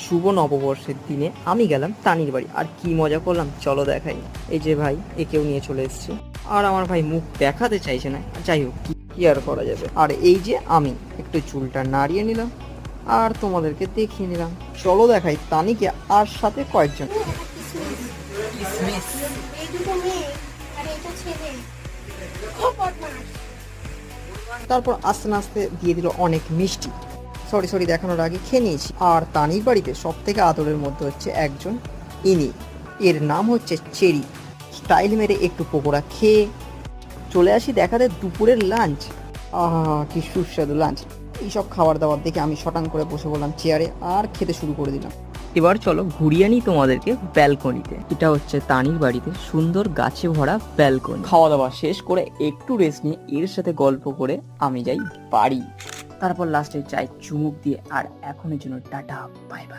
শুভ নববর্ষের দিনে আমি গেলাম তানির বাড়ি, আর কি মজা করলাম চলো দেখাই। এই যে ভাই, একেও নিয়ে চলে এসেছি। আর আমার ভাই মুখ দেখাতে চাইছে না, যাই হোক কি আর করা যাবে। আর এই যে আমি একটু চুলটা নাড়িয়ে নিলাম আর তোমাদেরকে দেখিয়ে নিলাম। চলো দেখাই তানিকে আর সাথে কয়েকজন। এই দুটো মেয়ে আর এটা ছেলে, খুব বদমাশ। তারপর আস্তে আস্তে দিয়ে দিল অনেক মিষ্টি। সরি দেখানোর আগে খেয়ে নিয়েছি। আর তানির বাড়িতে সব থেকে আদরের মধ্যে হচ্ছে একজন ইনি, এর নাম হচ্ছে চেরি। স্টাইল মেরে একটু পকোড়া খেয়ে চলে আসি দেখাতে দুপুরের লাঞ্চ। আহা কি সুস্বাদু লাঞ্চ। এইসব খাবার দাবার দেখে আমি শটাং করে বসে বললাম চেয়ারে আর খেতে শুরু করে দিলাম। এবার চলো ঘুরিয়ে নিই তোমাদেরকে ব্যালকনিতে। এটা হচ্ছে তানির বাড়িতে সুন্দর গাছে ভরা ব্যালকনি। খাওয়া দাওয়া শেষ করে একটু রেস্ট নিয়ে এর সাথে গল্প করে আমি যাই বাড়ি। তারপর লাস্টে চাই চুমুক দিয়ে আর এখনের জন্য টাটা বাই বাই।